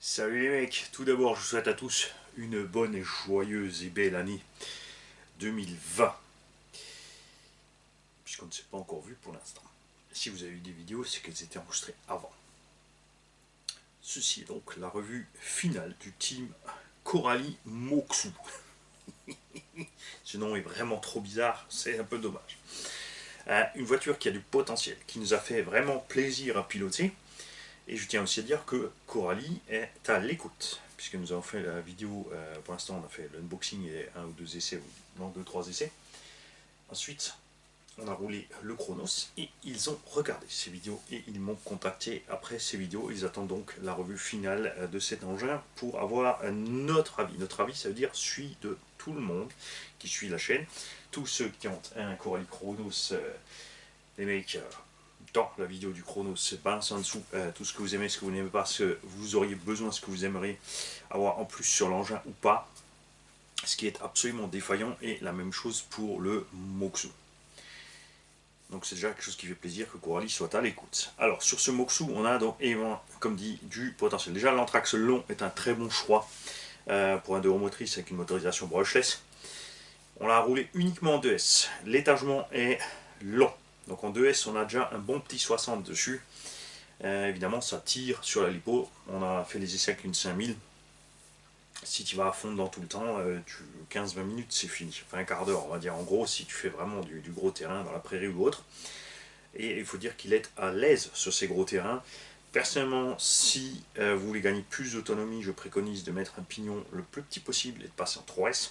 Salut les mecs, tout d'abord je vous souhaite à tous une bonne et joyeuse et belle année 2020, puisqu'on ne s'est pas encore vu pour l'instant. Si vous avez eu des vidéos, c'est qu'elles étaient enregistrées avant. Ceci est donc la revue finale du team Coralie Moxou. Ce nom est vraiment trop bizarre, c'est un peu dommage. Une voiture qui a du potentiel, qui nous a fait vraiment plaisir à piloter. Et je tiens aussi à dire que Coralie est à l'écoute, puisque nous avons fait la vidéo, pour l'instant on a fait l'unboxing et un ou deux essais, ou non, deux, trois essais. Ensuite, on a roulé le Chronos et ils ont regardé ces vidéos et ils m'ont contacté après ces vidéos. Ils attendent donc la revue finale de cet engin pour avoir notre avis. Notre avis, ça veut dire celui de tout le monde qui suit la chaîne. Tous ceux qui ont un Coralie Chronos, les mecs, dans la vidéo du Chronos, balance en dessous tout ce que vous aimez, ce que vous n'aimez pas, ce que vous auriez besoin, ce que vous aimeriez avoir en plus sur l'engin ou pas. Ce qui est absolument défaillant, et la même chose pour le Moxou. Donc c'est déjà quelque chose qui fait plaisir que Coralie soit à l'écoute. Alors sur ce Moxou, on a donc, comme dit, du potentiel. Déjà l'anthrax long est un très bon choix pour un 2 roues motrices avec une motorisation brushless. On l'a roulé uniquement en 2S. L'étagement est long. Donc en 2S, on a déjà un bon petit 60 dessus. Évidemment, ça tire sur la lipo. On a fait les essais avec une 5000. Si tu vas à fond dans tout le temps, 15-20 minutes, c'est fini. Enfin, un quart d'heure, on va dire, en gros, si tu fais vraiment du gros terrain dans la prairie ou autre. Et il faut dire qu'il est à l'aise sur ces gros terrains. Personnellement, si vous voulez gagner plus d'autonomie, je préconise de mettre un pignon le plus petit possible et de passer en 3S.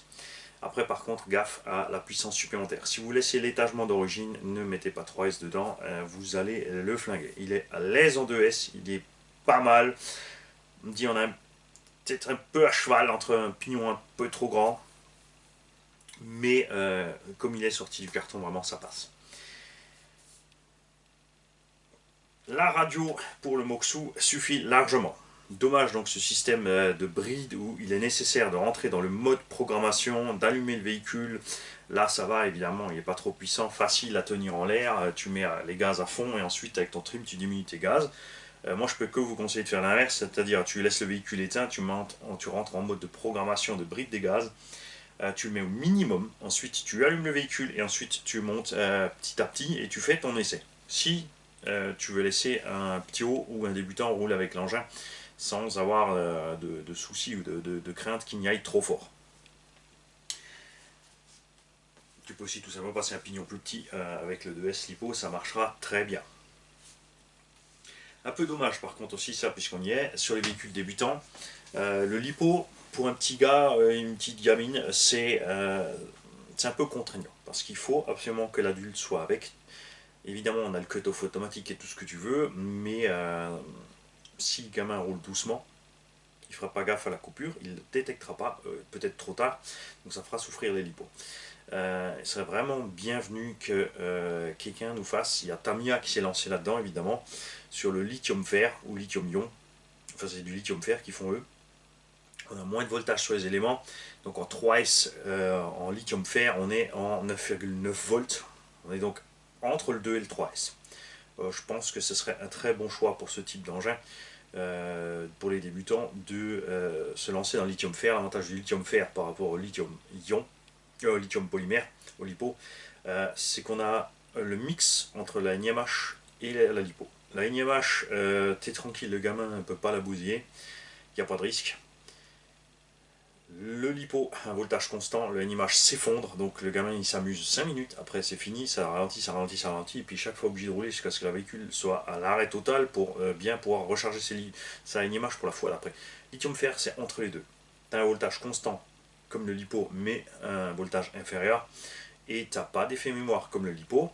Après, par contre, gaffe à la puissance supplémentaire. Si vous laissez l'étagement d'origine, ne mettez pas 3S dedans, vous allez le flinguer. Il est à l'aise en 2S, il est pas mal. On dit on a peut-être un peu à cheval entre un pignon un peu trop grand, mais comme il est sorti du carton, vraiment ça passe. La radio pour le Moxou suffit largement. Dommage donc ce système de bride où il est nécessaire de rentrer dans le mode programmation, d'allumer le véhicule. Là ça va, évidemment, il n'est pas trop puissant, facile à tenir en l'air, tu mets les gaz à fond et ensuite avec ton trim tu diminues tes gaz. Moi je peux que vous conseiller de faire l'inverse, c'est-à-dire tu laisses le véhicule éteint, tu rentres en mode de programmation de bride des gaz, tu le mets au minimum, ensuite tu allumes le véhicule et ensuite tu montes petit à petit et tu fais ton essai. Si tu veux laisser un petit haut ou un débutant rouler avec l'engin sans avoir de soucis ou de crainte qu'il n'y aille trop fort. Tu peux aussi tout simplement passer un pignon plus petit avec le 2S Lipo, ça marchera très bien. Un peu dommage par contre aussi ça, puisqu'on y est, sur les véhicules débutants. Le Lipo, pour un petit gars, une petite gamine, c'est un peu contraignant, parce qu'il faut absolument que l'adulte soit avec. Évidemment, on a le cut-off automatique et tout ce que tu veux, mais si le gamin roule doucement, il ne fera pas gaffe à la coupure, il ne le détectera pas, peut-être trop tard, donc ça fera souffrir les lipos. Il serait vraiment bienvenu que quelqu'un nous fasse. Il y a Tamiya qui s'est lancé là-dedans, évidemment, sur le lithium-fer ou lithium-ion. Enfin, c'est du lithium-fer qu'ils font eux. On a moins de voltage sur les éléments. Donc en 3S, en lithium-fer, on est en 9,9 volts. On est donc entre le 2 et le 3S. Je pense que ce serait un très bon choix pour ce type d'engin. Pour les débutants, de se lancer dans le lithium-fer. L'avantage du lithium-fer par rapport au lithium-ion, lithium polymère, au lipo, c'est qu'on a le mix entre la NiMH et la lipo. La NiMH, t'es tranquille, le gamin ne peut pas la bousiller, il n'y a pas de risque. Le lipo, un voltage constant, le NiMH s'effondre, donc le gamin il s'amuse 5 minutes, après c'est fini, ça ralentit, ça ralentit, ça ralentit, et puis chaque fois obligé de rouler jusqu'à ce que le véhicule soit à l'arrêt total pour bien pouvoir recharger sa NiMH pour la fois d'après. Lithium-fer, c'est entre les deux. Tu as un voltage constant comme le lipo, mais un voltage inférieur, et tu n'as pas d'effet mémoire comme le lipo,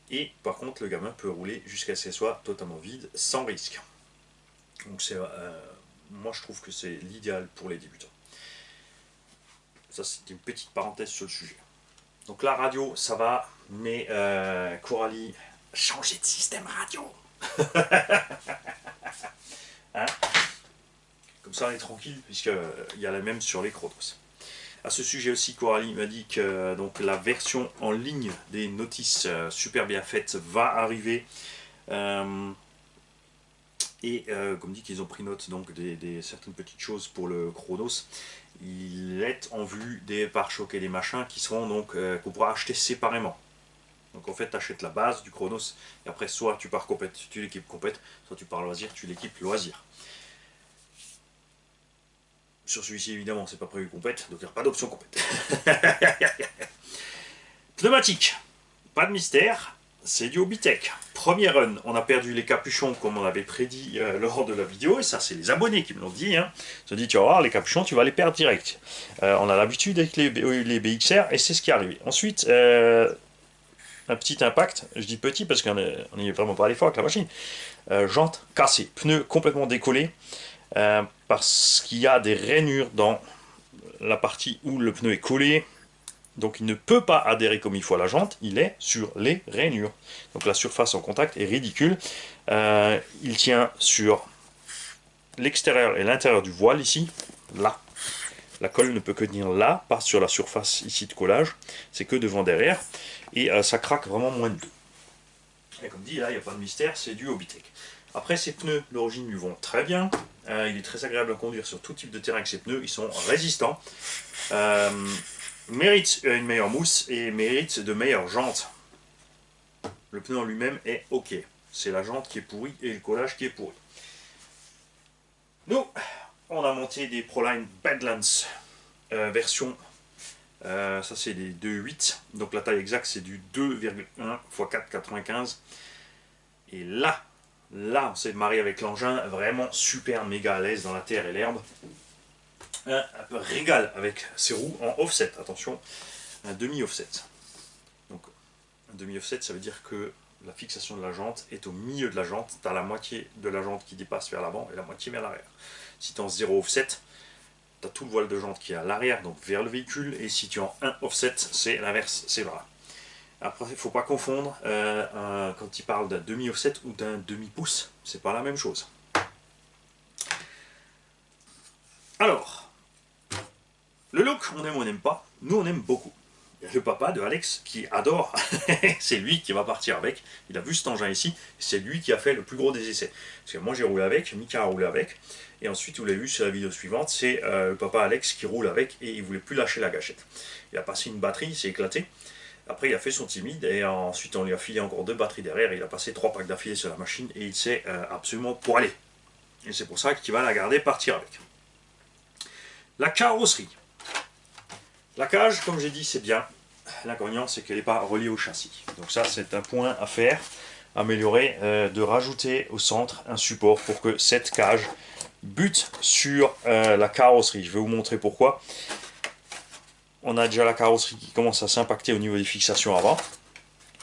et par contre le gamin peut rouler jusqu'à ce qu'elle soit totalement vide, sans risque. Donc moi je trouve que c'est l'idéal pour les débutants. Ça, c'est une petite parenthèse sur le sujet. Donc la radio, ça va, mais Coralie, changer de système radio. Hein, comme ça, on est tranquille, puisqu'il y a la même sur les Chronos. À ce sujet aussi, Coralie m'a dit que donc, la version en ligne des notices super bien faites va arriver. Et comme dit qu'ils ont pris note donc certaines petites choses pour le Chronos, il est en vue des pare-chocs et des machins qui seront donc qu'on pourra acheter séparément. Donc en fait, tu achètes la base du Chronos, et après soit tu pars compète, tu l'équipes compète, soit tu pars loisir, tu l'équipes loisir. Sur celui-ci, évidemment, c'est pas prévu compète, donc il n'y a pas d'option compète. Pneumatique, pas de mystère, c'est du Hobbytech. Premier run, on a perdu les capuchons comme on avait prédit lors de la vidéo, et ça c'est les abonnés qui me l'ont dit. Hein. Ils se dit, tu vas voir, les capuchons, tu vas les perdre direct. On a l'habitude avec les BXR, et c'est ce qui est arrivé. Ensuite, un petit impact, je dis petit parce qu'on n'y est vraiment pas allé fort avec la machine. Jante cassée, pneu complètement décollé, parce qu'il y a des rainures dans la partie où le pneu est collé. Donc il ne peut pas adhérer comme il faut à la jante, il est sur les rainures. Donc la surface en contact est ridicule. Il tient sur l'extérieur et l'intérieur du voile ici, là. La colle ne peut que tenir là, pas sur la surface ici de collage. C'est que devant derrière. Et ça craque vraiment moins de deux. Et comme dit, là, il n'y a pas de mystère, c'est du Hobbytech. Après, ces pneus, d'origine, lui vont très bien. Il est très agréable à conduire sur tout type de terrain avec ces pneus. Ils sont résistants. Mérite une meilleure mousse et mérite de meilleures jantes. Le pneu en lui-même est ok. C'est la jante qui est pourrie et le collage qui est pourri. Nous, on a monté des Proline Badlands version. Ça c'est des 2.8. Donc la taille exacte c'est du 2,1 x 4,95. Et là, on s'est marié avec l'engin. Vraiment super méga à l'aise dans la terre et l'herbe. Un peu régal avec ses roues en offset, attention, un demi-offset. Donc un demi-offset, ça veut dire que la fixation de la jante est au milieu de la jante. Tu as la moitié de la jante qui dépasse vers l'avant et la moitié vers l'arrière. Si tu es en 0 offset, tu as tout le voile de jante qui est à l'arrière, donc vers le véhicule, et si tu es en 1 offset, c'est l'inverse, c'est vrai. Après, il ne faut pas confondre quand il parle d'un demi-offset ou d'un demi-pouce, c'est pas la même chose. Alors, le look, on aime ou on n'aime pas, nous on aime beaucoup. Il y a le papa de Alex qui adore, c'est lui qui va partir avec, il a vu cet engin ici, c'est lui qui a fait le plus gros des essais. Parce que moi j'ai roulé avec, Mika a roulé avec, et ensuite vous l'avez vu sur la vidéo suivante, c'est le papa Alex qui roule avec et il voulait plus lâcher la gâchette. Il a passé une batterie, il s'est éclaté, après il a fait son timide et ensuite on lui a filé encore 2 batteries derrière, il a passé 3 packs d'affilée sur la machine et il s'est absolument poilé. Et c'est pour ça qu'il va la garder, partir avec. La carrosserie. La cage, comme j'ai dit, c'est bien. L'inconvénient, c'est qu'elle n'est pas reliée au châssis. Donc ça, c'est un point à faire, améliorer, de rajouter au centre un support pour que cette cage bute sur la carrosserie. Je vais vous montrer pourquoi. On a déjà la carrosserie qui commence à s'impacter au niveau des fixations avant.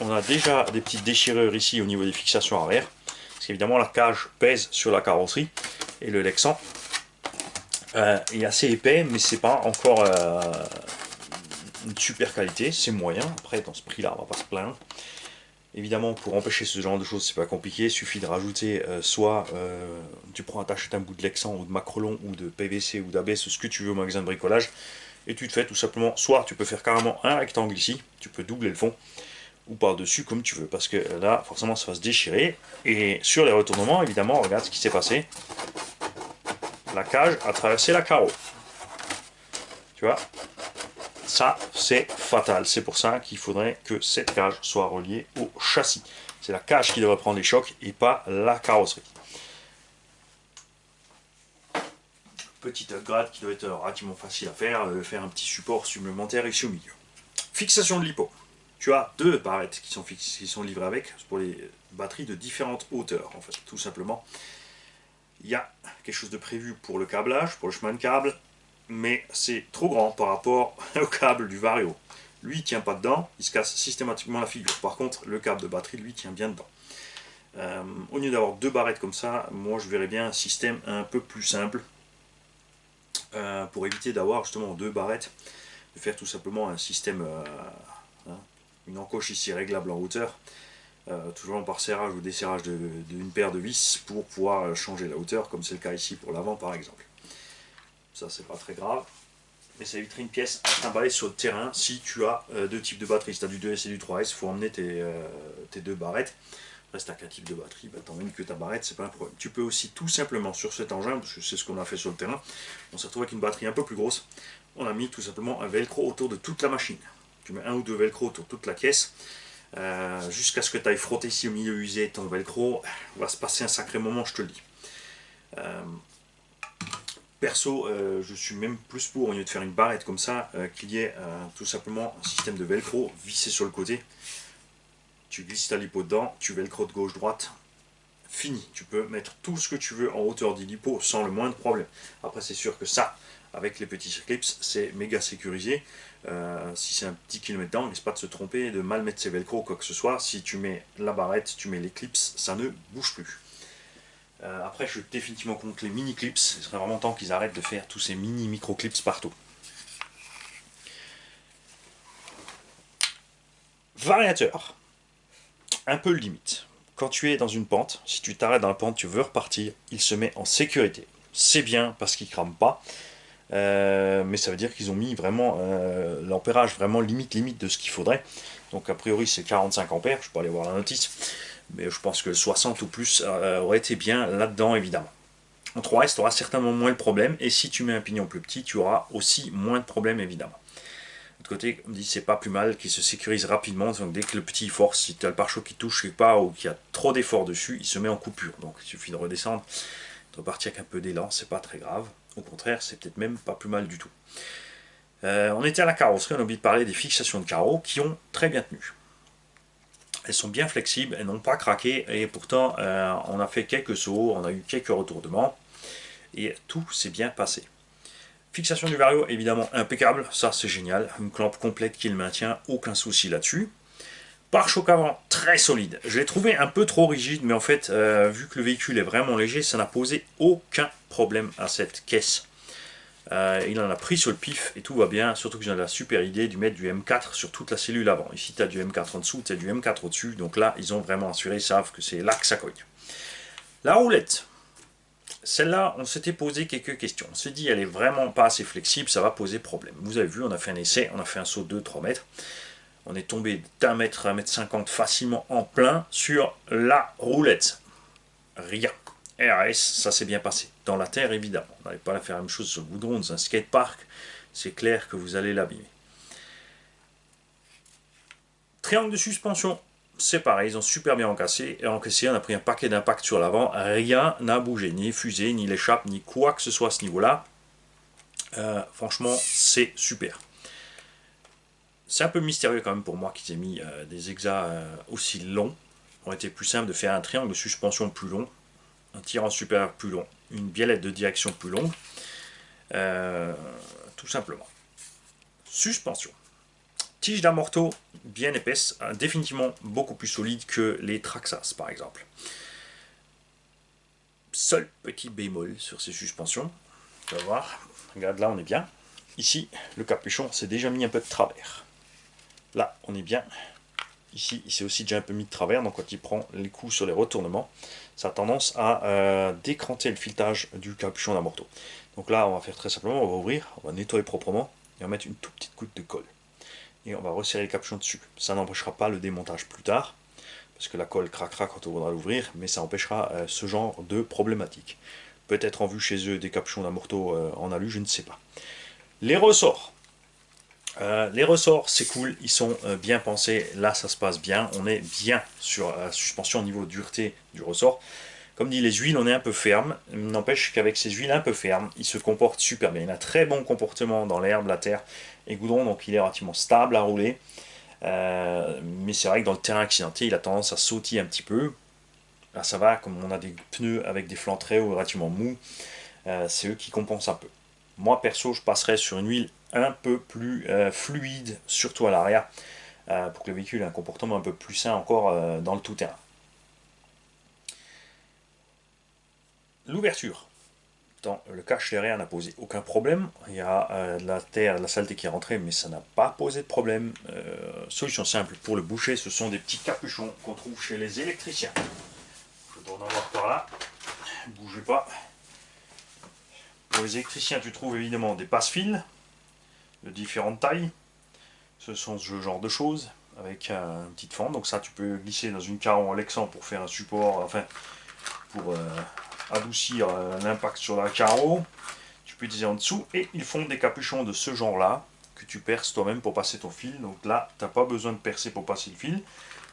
On a déjà des petites déchirures ici au niveau des fixations arrière. Parce qu'évidemment, la cage pèse sur la carrosserie et le Lexan est assez épais, mais c'est pas encore une super qualité, c'est moyen. Après, dans ce prix-là, on va pas se plaindre. Évidemment, pour empêcher ce genre de choses, c'est pas compliqué. Il suffit de rajouter soit tu prends, t'achètes un bout de Lexan ou de Macrolon ou de PVC ou d'ABS, ce que tu veux au magasin de bricolage, et tu te fais tout simplement. Soit tu peux faire carrément un rectangle ici, tu peux doubler le fond, ou par-dessus comme tu veux, parce que là, forcément, ça va se déchirer. Et sur les retournements, évidemment, regarde ce qui s'est passé. La cage a traversé la carreau. Tu vois, ça c'est fatal. C'est pour ça qu'il faudrait que cette cage soit reliée au châssis. C'est la cage qui devrait prendre les chocs et pas la carrosserie. Petite upgrade qui doit être relativement facile à faire, faire un petit support supplémentaire ici au milieu. Fixation de l'hypo. Tu as 2 barrettes qui sont livrées avec, pour les batteries de différentes hauteurs en fait, tout simplement. Il y a quelque chose de prévu pour le câblage, pour le chemin de câble, mais c'est trop grand par rapport au câble du Vario. Lui, il tient pas dedans, il se casse systématiquement la figure. Par contre, le câble de batterie, lui, tient bien dedans. Au lieu d'avoir 2 barrettes comme ça, moi, je verrais bien un système un peu plus simple pour éviter d'avoir justement 2 barrettes, de faire tout simplement un système, une encoche ici réglable en hauteur, toujours par serrage ou desserrage d'une paire de vis pour pouvoir changer la hauteur, comme c'est le cas ici pour l'avant par exemple. Ça c'est pas très grave, mais ça éviterait une pièce à trimballer sur le terrain si tu as 2 types de batteries. Si tu as du 2S et du 3S, il faut emmener tes 2 barrettes reste à 4 types de batterie, bah, t'emmènes que ta barrette, c'est pas un problème. Tu peux aussi tout simplement sur cet engin, parce que c'est ce qu'on a fait sur le terrain, on s'est retrouvé avec une batterie un peu plus grosse, on a mis tout simplement un velcro autour de toute la machine. Tu mets un ou deux velcro autour de toute la caisse, jusqu'à ce que tu ailles frotter ici au milieu usé ton velcro, va se passer un sacré moment, je te le dis. Perso, je suis même plus pour, au lieu de faire une barrette comme ça, qu'il y ait tout simplement un système de velcro vissé sur le côté. Tu glisses ta lipo dedans, tu velcro de gauche-droite, fini. Tu peux mettre tout ce que tu veux en hauteur du lipo sans le moindre problème. Après, c'est sûr que ça, avec les petits clips, c'est méga sécurisé. Si c'est un petit kilomètre dedans, n'essaie pas de se tromper et de mal mettre ses velcro ou quoi que ce soit. Si tu mets la barrette, tu mets les clips, ça ne bouge plus. Après, je suis définitivement contre les mini clips. Ce serait vraiment temps qu'ils arrêtent de faire tous ces mini micro clips partout. Variateur, un peu limite. Quand tu es dans une pente, si tu t'arrêtes dans la pente, tu veux repartir, il se met en sécurité. C'est bien parce qu'il crame pas, mais ça veut dire qu'ils ont mis vraiment l'ampérage vraiment limite de ce qu'il faudrait. Donc a priori c'est 45 ampères, je peux aller voir la notice, mais je pense que 60 ou plus aurait été bien là-dedans évidemment. En 3S, tu auras certainement moins de problèmes, et si tu mets un pignon plus petit, tu auras aussi moins de problèmes évidemment. De l'autre côté, on me dit c'est pas plus mal, qu'il se sécurise rapidement, donc dès que le petit force, si tu as le pare-choc qui touche quelque part ou qu'il y a trop d'efforts dessus, il se met en coupure. Donc il suffit de redescendre, de repartir avec un peu d'élan, c'est pas très grave. Au contraire, c'est peut-être même pas plus mal du tout. On était à la carrosserie, on a oublié de parler des fixations de carreaux qui ont très bien tenu. Elles sont bien flexibles, elles n'ont pas craqué, et pourtant on a fait quelques sauts, on a eu quelques retournements, et tout s'est bien passé. Fixation du vario, évidemment impeccable, ça c'est génial, une clampe complète qui le maintient, aucun souci là-dessus. Pare-choc avant, très solide. Je l'ai trouvé un peu trop rigide, mais en fait, vu que le véhicule est vraiment léger, ça n'a posé aucun problème à cette caisse. Il en a pris sur le pif et tout va bien, surtout que j'ai la super idée de mettre du M4 sur toute la cellule avant. Ici, tu as du M4 en dessous, tu as du M4 au-dessus, donc là, ils ont vraiment assuré, ils savent que c'est là que ça cogne. La roulette. Celle-là, on s'était posé quelques questions. On s'est dit, elle est vraiment pas assez flexible, ça va poser problème. Vous avez vu, on a fait un essai, on a fait un saut de 2-3 mètres. On est tombé d'un mètre à 1,50 m facilement en plein sur la roulette. Rien. RS, ça s'est bien passé. Dans la terre, évidemment. On n'allait pas faire la même chose sur le goudron dans un skatepark. C'est clair que vous allez l'abîmer. Triangle de suspension, c'est pareil, ils ont super bien encaissé. On a pris un paquet d'impact sur l'avant. Rien n'a bougé, ni fusée, ni l'échappe, ni quoi que ce soit à ce niveau-là. Franchement, c'est super. C'est un peu mystérieux quand même pour moi qu'ils aient mis des hexas aussi longs. Il aurait été plus simple de faire un triangle de suspension plus long, un tirant supérieur plus long, une biellette de direction plus longue, tout simplement. Suspension. Tige d'amorto bien épaisse, définitivement beaucoup plus solide que les Traxxas par exemple. Seul petit bémol sur ces suspensions, tu vas voir, regarde là on est bien. Ici, le capuchon s'est déjà mis un peu de travers. Là, on est bien. Ici, il s'est aussi déjà un peu mis de travers, donc quand il prend les coups sur les retournements, ça a tendance à décranter le filetage du capuchon d'amorto. Donc là, on va faire très simplement, on va ouvrir, on va nettoyer proprement, et on va mettre une toute petite goutte de colle. Et on va resserrer le capuchon dessus. Ça n'empêchera pas le démontage plus tard, parce que la colle craquera quand on voudra l'ouvrir, mais ça empêchera ce genre de problématique. Peut-être en vue chez eux des capuchons d'amorto en alu, je ne sais pas. Les ressorts. Les ressorts, c'est cool, ils sont bien pensés, là ça se passe bien, on est bien sur la suspension au niveau de dureté du ressort. Comme dit, les huiles, on est un peu ferme, n'empêche qu'avec ces huiles un peu fermes, il se comporte super bien. Il a un très bon comportement dans l'herbe, la terre et goudron, donc il est relativement stable à rouler. Mais c'est vrai que dans le terrain accidenté, il a tendance à sautiller un petit peu. Là ça va, comme on a des pneus avec des flancs très hauts, relativement mous, c'est eux qui compensent un peu. Moi perso, je passerais sur une huile un peu plus fluide, surtout à l'arrière, pour que le véhicule ait un comportement un peu plus sain encore dans le tout-terrain. L'ouverture. Dans le cache derrière n'a posé aucun problème. Il y a de la terre, de la saleté qui est rentrée, mais ça n'a pas posé de problème. Solution simple pour le boucher, ce sont des petits capuchons qu'on trouve chez les électriciens. Je dois en avoir par là. Bougez pas. Pour les électriciens, tu trouves évidemment des passe-fils de différentes tailles. Ce sont ce genre de choses. avec une petite fente. Donc ça, tu peux glisser dans une carreau en lexan pour faire un support, enfin, pour adoucir l'impact sur la carreau. Tu peux utiliser en dessous. Et ils font des capuchons de ce genre-là, que tu perces toi-même pour passer ton fil. Donc là, tu n'as pas besoin de percer pour passer le fil,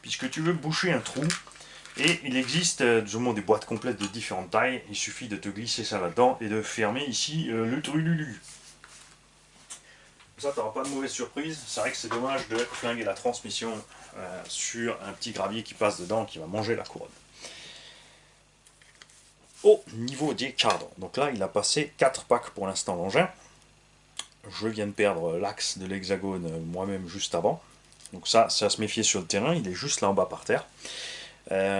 puisque tu veux boucher un trou. Et il existe des boîtes complètes de différentes tailles. Il suffit de te glisser ça là-dedans et de fermer ici le trululu. Ça, tu n'auras pas de mauvaise surprise. C'est vrai que c'est dommage de flinguer la transmission sur un petit gravier qui passe dedans, qui va manger la couronne. Au niveau des cardans, donc là, il a passé 4 packs pour l'instant l'engin. Je viens de perdre l'axe de l'hexagone moi-même juste avant. Donc ça, c'est à se méfier sur le terrain. Il est juste là en bas par terre.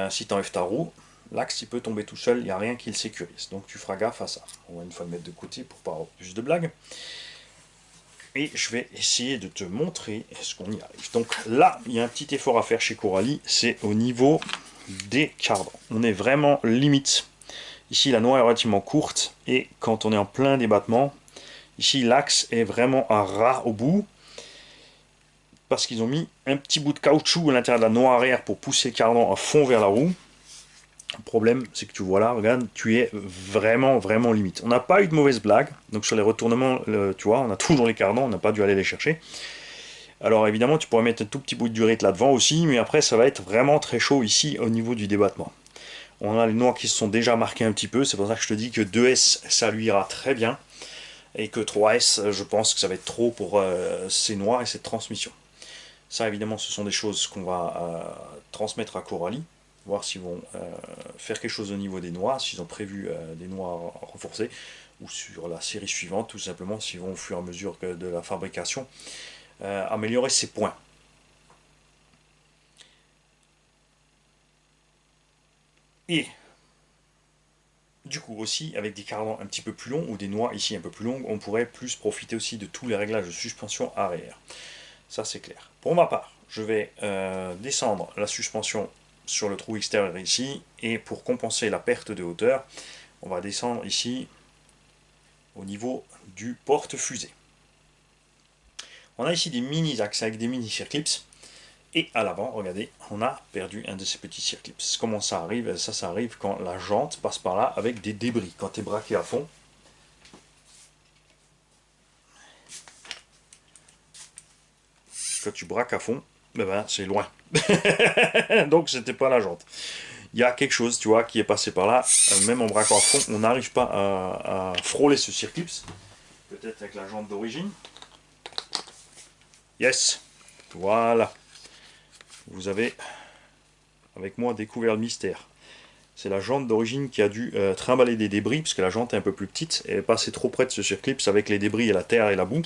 Si tu enlèves ta roue, l'axe il peut tomber tout seul, il n'y a rien qui le sécurise. Donc tu feras gaffe à ça. On va une fois le mettre de côté pour pas avoir plus de blagues. Et je vais essayer de te montrer ce qu'on y arrive. Donc là, il y a un petit effort à faire chez Coralie, c'est au niveau des cardans. On est vraiment limite. Ici, la noix est relativement courte, et quand on est en plein débattement, ici, l'axe est vraiment à ras au bout, parce qu'ils ont mis un petit bout de caoutchouc à l'intérieur de la noix arrière pour pousser le cardan à fond vers la roue. Le problème, c'est que tu vois là, regarde, tu es vraiment, vraiment limite. On n'a pas eu de mauvaise blague, donc sur les retournements, tu vois, on a toujours les cardans, on n'a pas dû aller les chercher. Alors évidemment, tu pourrais mettre un tout petit bout de durite là-devant aussi, mais après, ça va être vraiment très chaud ici au niveau du débattement. On a les noix qui se sont déjà marquées un petit peu, c'est pour ça que je te dis que 2S, ça lui ira très bien, et que 3S, je pense que ça va être trop pour ces noix et cette transmission. Ça, évidemment, ce sont des choses qu'on va transmettre à Coralie, voir s'ils vont faire quelque chose au niveau des noix, s'ils ont prévu des noix renforcées, ou sur la série suivante, tout simplement, s'ils vont au fur et à mesure de la fabrication améliorer ces points. Et du coup aussi, avec des cardans un petit peu plus longs, ou des noix ici un peu plus longues, on pourrait plus profiter aussi de tous les réglages de suspension arrière. Ça c'est clair. Pour ma part, je vais descendre la suspension sur le trou extérieur ici, et pour compenser la perte de hauteur, on va descendre ici au niveau du porte-fusée. On a ici des mini-axes avec des mini-circlips, et à l'avant, regardez, on a perdu un de ces petits circlips. Comment ça arrive? Ça arrive quand la jante passe par là avec des débris. Quand tu es braqué à fond, quand tu braques à fond, c'est loin. Donc c'était pas la jante. Il y a quelque chose, tu vois, qui est passé par là. Même en braquant à fond, on n'arrive pas à frôler ce circlips. Peut-être avec la jante d'origine. Yes, voilà. Vous avez, avec moi, découvert le mystère. C'est la jante d'origine qui a dû trimballer des débris, puisque la jante est un peu plus petite, et est passée trop près de ce circlips avec les débris et la terre et la boue.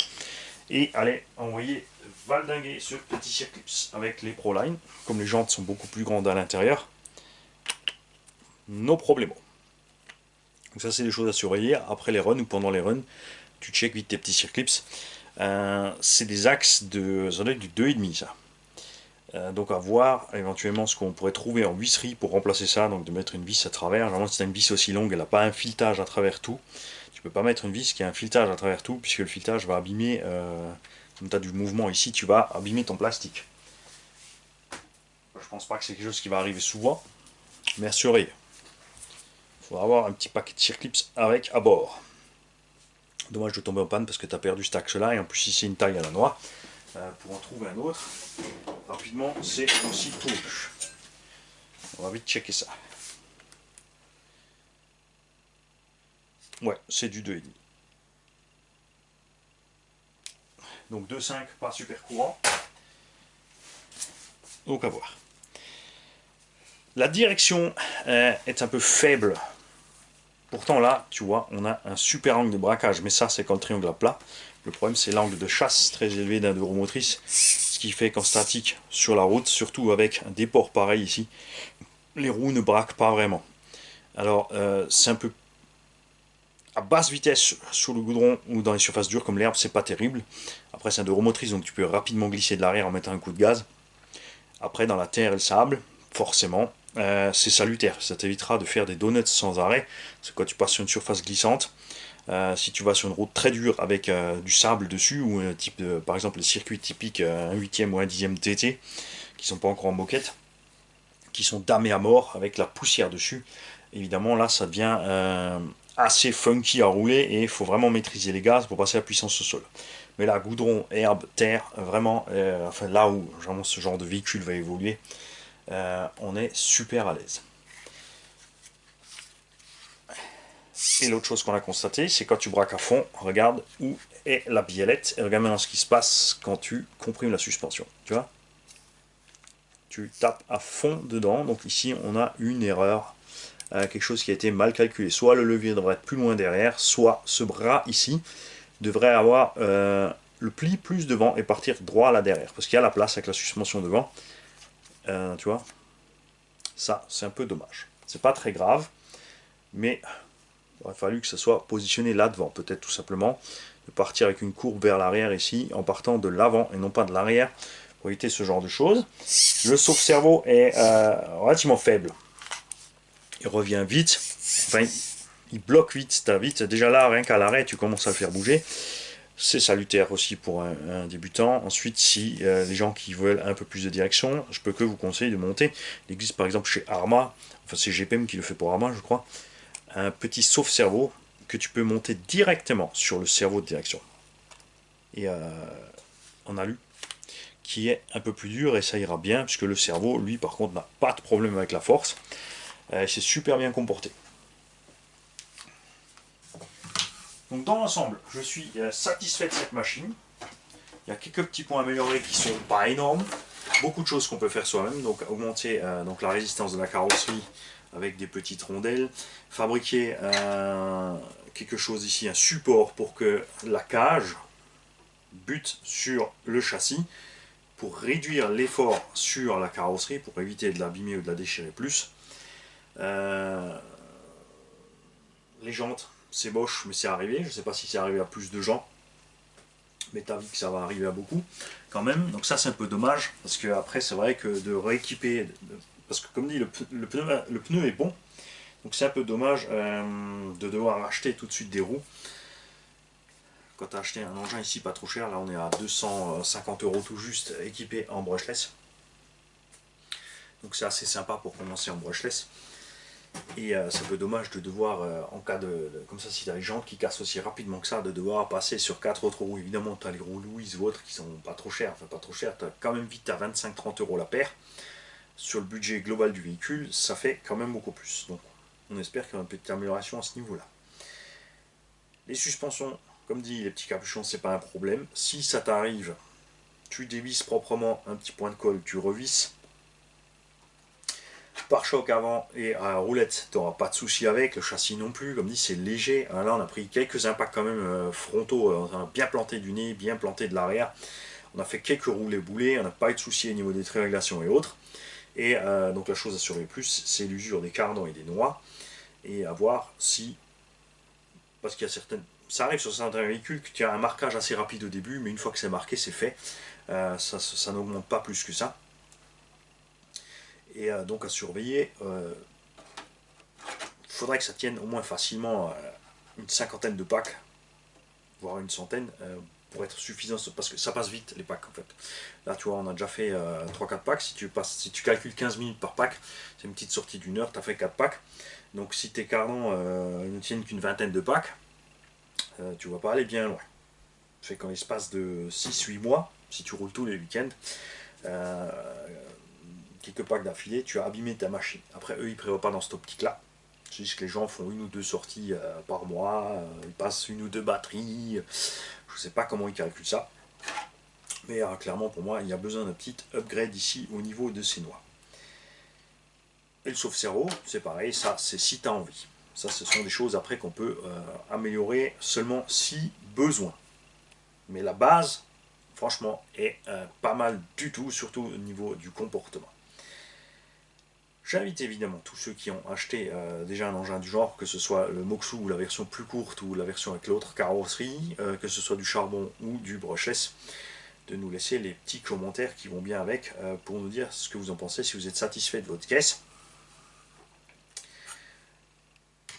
Et allez envoyer valdinguer ce petit circlips avec les Proline. Comme les jantes sont beaucoup plus grandes à l'intérieur, no problemo. Donc ça c'est des choses à surveiller. Après les runs ou pendant les runs, tu check vite tes petits circlips. C'est des axes de, ça doit être du 2,5 ça. Donc à voir éventuellement ce qu'on pourrait trouver en visserie pour remplacer ça, donc de mettre une vis à travers. Généralement si tu as une vis aussi longue, elle n'a pas un filetage à travers tout. Tu peux pas mettre une vis qui a un filetage à travers tout, puisque le filetage va abîmer, comme tu as du mouvement ici, tu vas abîmer ton plastique. Je pense pas que c'est quelque chose qui va arriver souvent, mais à surveiller. Il faudra avoir un petit paquet de circlips avec à bord. Dommage de tomber en panne parce que tu as perdu cet axe là, et en plus si c'est une taille à la noix, pour en trouver un autre, rapidement c'est aussi tout. On va vite checker ça. Ouais, c'est du 2,5. Donc 2,5, pas super courant. Donc à voir. La direction est un peu faible. Pourtant là, tu vois, on a un super angle de braquage. Mais ça, c'est quand le triangle à plat. Le problème, c'est l'angle de chasse très élevé d'un euro motrice. Ce qui fait qu'en statique, sur la route, surtout avec un déport pareil ici, les roues ne braquent pas vraiment. Alors, c'est un peu à basse vitesse sur le goudron ou dans les surfaces dures comme l'herbe, c'est pas terrible. Après, c'est un euro motrice, donc tu peux rapidement glisser de l'arrière en mettant un coup de gaz. Après, dans la terre et le sable, forcément, c'est salutaire. Ça t'évitera de faire des donuts sans arrêt. C'est quand tu passes sur une surface glissante. Si tu vas sur une route très dure avec du sable dessus, ou type par exemple les circuits typiques, un 8e ou un 10e TT, qui sont pas encore en moquette, qui sont damés à mort avec la poussière dessus, évidemment là ça devient assez funky à rouler et il faut vraiment maîtriser les gaz pour passer la puissance au sol. Mais là, goudron, herbe, terre, vraiment, enfin là où vraiment ce genre de véhicule va évoluer, on est super à l'aise. Et l'autre chose qu'on a constaté, c'est quand tu braques à fond, regarde où est la biellette et regarde maintenant ce qui se passe quand tu comprimes la suspension. Tu vois, tu tapes à fond dedans. Donc ici, on a une erreur, quelque chose qui a été mal calculé. Soit le levier devrait être plus loin derrière, soit ce bras ici devrait avoir le pli plus devant et partir droit là derrière. Parce qu'il y a la place avec la suspension devant. Tu vois, ça, c'est un peu dommage. C'est pas très grave, mais il aurait fallu que ça soit positionné là devant, peut-être tout simplement. De partir avec une courbe vers l'arrière ici, en partant de l'avant et non pas de l'arrière, pour éviter ce genre de choses. Le sauve-cerveau est relativement faible. Il revient vite, enfin, il bloque vite ta vite. Déjà là, rien qu'à l'arrêt, tu commences à le faire bouger. C'est salutaire aussi pour un débutant. Ensuite, si les gens qui veulent un peu plus de direction, je peux que vous conseiller de monter. Il existe par exemple chez Arma, enfin c'est GPM qui le fait pour Arma, je crois, un petit sauve-cerveau que tu peux monter directement sur le cerveau de direction. Et en alu, qui est un peu plus dur et ça ira bien, puisque le cerveau, lui, par contre, n'a pas de problème avec la force. C'est super bien comporté. Donc dans l'ensemble, je suis satisfait de cette machine. Il y a quelques petits points améliorés qui sont pas énormes. Beaucoup de choses qu'on peut faire soi-même, donc augmenter donc la résistance de la carrosserie avec des petites rondelles, fabriquer quelque chose ici, un support pour que la cage bute sur le châssis, pour réduire l'effort sur la carrosserie, pour éviter de l'abîmer ou de la déchirer plus. Les jantes, c'est moche, mais c'est arrivé. Je ne sais pas si c'est arrivé à plus de gens, mais tu as vu que ça va arriver à beaucoup quand même. Donc ça, c'est un peu dommage, parce que après, c'est vrai que de rééquiper, parce que comme dit, le pneu est bon, donc c'est un peu dommage de devoir acheter tout de suite des roues. Quand tu as acheté un engin ici pas trop cher, là on est à 250 € tout juste, équipé en brushless. Donc c'est assez sympa pour commencer en brushless. Et c'est un peu dommage de devoir, en cas comme ça, si tu as les jantes qui cassent aussi rapidement que ça, de devoir passer sur 4 autres roues. Évidemment, tu as les roues Louise ou autres qui sont pas trop chères, enfin pas trop chères, tu as quand même vite à 25-30 € la paire. Sur le budget global du véhicule, ça fait quand même beaucoup plus. Donc on espère qu'il y aura une petite amélioration à ce niveau-là. Les suspensions, comme dit, les petits capuchons, c'est pas un problème. Si ça t'arrive, tu dévisses proprement un petit point de colle, tu revisses. Pare-choc avant et roulette, tu n'auras pas de souci avec, le châssis non plus, comme dit c'est léger. Là on a pris quelques impacts quand même frontaux, on a bien planté du nez, bien planté de l'arrière, on a fait quelques roulés boulés, on n'a pas eu de souci au niveau des réglations et autres. Et donc la chose à surveiller plus, c'est l'usure des cardans et des noix, et à voir si, parce qu'il y a certaines, ça arrive sur certains véhicules que tu as un marquage assez rapide au début, mais une fois que c'est marqué, c'est fait, ça n'augmente pas plus que ça. Et donc à surveiller, faudrait que ça tienne au moins facilement une cinquantaine de packs, voire une centaine, pour être suffisant, parce que ça passe vite les packs en fait. Là tu vois, on a déjà fait 3-4 packs, si tu calcules 15 minutes par pack, c'est une petite sortie d'une heure, tu as fait 4 packs. Donc si tes cardans ne tiennent qu'une vingtaine de packs, tu vas pas aller bien loin. Fait qu'en l'espace de 6-8 mois, si tu roules tous les week-ends, quelques packs d'affilée, tu as abîmé ta machine. Après eux ils prévoient pas dans cette optique là. C'est juste que les gens font une ou deux sorties par mois, ils passent une ou deux batteries, je ne sais pas comment ils calculent ça. Mais clairement pour moi il y a besoin d'un petit upgrade ici au niveau de ces noix. Et le sauve-cerveau, c'est pareil, ça c'est si tu as envie. Ça ce sont des choses après qu'on peut améliorer seulement si besoin. Mais la base, franchement, est pas mal du tout, surtout au niveau du comportement. J'invite évidemment tous ceux qui ont acheté déjà un engin du genre, que ce soit le Moxu ou la version plus courte ou la version avec l'autre carrosserie, que ce soit du charbon ou du brushless, de nous laisser les petits commentaires qui vont bien avec pour nous dire ce que vous en pensez, si vous êtes satisfait de votre caisse.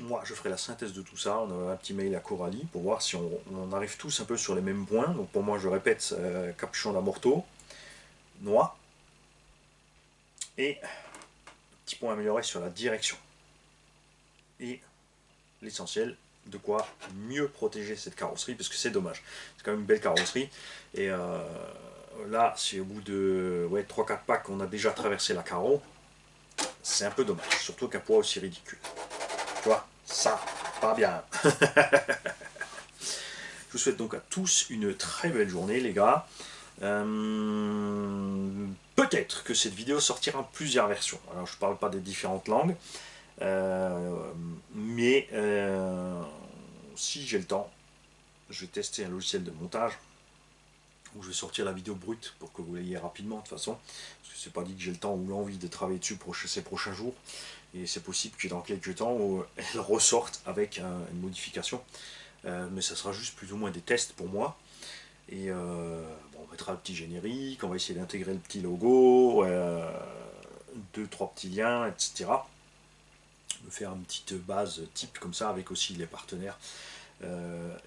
moi je ferai la synthèse de tout ça, on a un petit mail à Coralie pour voir si on arrive tous un peu sur les mêmes points. Donc pour moi je répète, capuchon d'amorto, noix, et petit point amélioré sur la direction. Et l'essentiel, de quoi mieux protéger cette carrosserie, parce que c'est dommage. C'est quand même une belle carrosserie, et là, si au bout de 3-4 packs on a déjà traversé la carreau, c'est un peu dommage, surtout qu'un poids aussi ridicule. Tu vois, ça, pas bien. Je vous souhaite donc à tous une très belle journée, les gars. Peut-être que cette vidéo sortira en plusieurs versions. Alors, je ne parle pas des différentes langues, mais si j'ai le temps, je vais tester un logiciel de montage où je vais sortir la vidéo brute pour que vous l'ayez rapidement de toute façon. Parce que c'est pas dit que j'ai le temps ou l'envie de travailler dessus pour ces prochains jours. Et c'est possible que dans quelques temps, elle ressorte avec une modification. Mais ça sera juste plus ou moins des tests pour moi. Et bon, on mettra le petit générique, on va essayer d'intégrer le petit logo, 2-3 petits liens, etc. Me faire une petite base type comme ça avec aussi les partenaires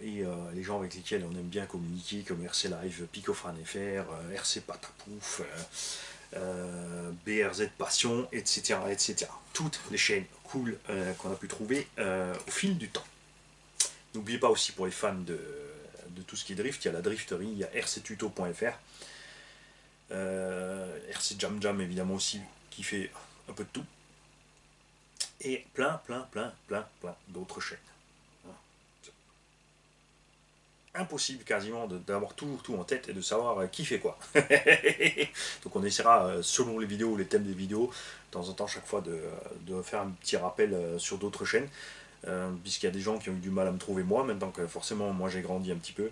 et les gens avec lesquels on aime bien communiquer, comme RC Live, Picofran.fr, RC Patapouf, BRZ Passion, etc., etc. Toutes les chaînes cool qu'on a pu trouver au fil du temps. N'oubliez pas aussi pour les fans de tout ce qui est drift, il y a la drifterie, il y a rctuto.fr, RC Jam Jam évidemment aussi, qui fait un peu de tout, et plein d'autres chaînes. Impossible quasiment d'avoir toujours tout en tête et de savoir qui fait quoi. Donc on essaiera, selon les vidéos ou les thèmes des vidéos, de temps en temps chaque fois de faire un petit rappel sur d'autres chaînes. Puisqu'il y a des gens qui ont eu du mal à me trouver moi, maintenant que forcément moi j'ai grandi un petit peu.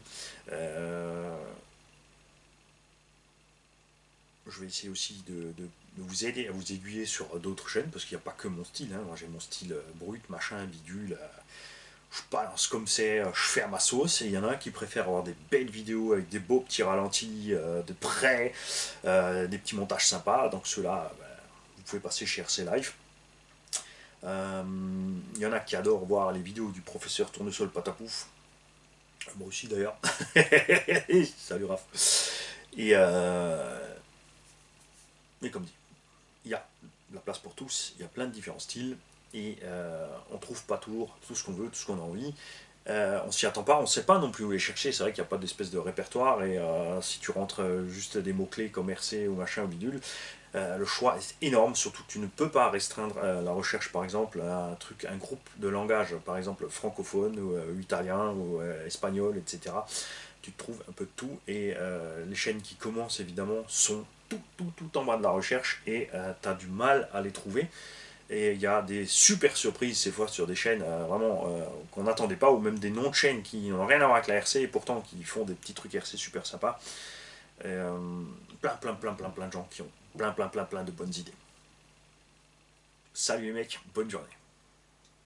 Je vais essayer aussi de vous aider à vous aiguiller sur d'autres chaînes, parce qu'il n'y a pas que mon style, hein. Moi j'ai mon style brut, machin, bidule, je balance comme c'est, je fais à ma sauce, et il y en a qui préfèrent avoir des belles vidéos avec des beaux petits ralentis de près, des petits montages sympas, donc ceux-là, vous pouvez passer chez RC Live. Il y en a qui adorent voir les vidéos du professeur Tournesol Patapouf, moi aussi d'ailleurs. Salut Raph. Et mais comme dit, il y a de la place pour tous, il y a plein de différents styles, et on trouve pas toujours tout ce qu'on veut, tout ce qu'on a envie. On s'y attend pas, on sait pas non plus où les chercher, c'est vrai qu'il n'y a pas d'espèce de répertoire, et si tu rentres juste des mots-clés comme RC ou machin ou bidule, le choix est énorme, surtout que tu ne peux pas restreindre la recherche par exemple à un groupe de langage, par exemple francophone ou italien ou espagnol, etc. Tu trouves un peu de tout, et les chaînes qui commencent évidemment sont tout en bas de la recherche, et tu as du mal à les trouver. Et il y a des super surprises ces fois sur des chaînes vraiment qu'on n'attendait pas, ou même des noms de chaînes qui n'ont rien à voir avec la RC et pourtant qui font des petits trucs RC super sympas. Et, plein de gens qui ont plein de bonnes idées. Salut les mecs, bonne journée.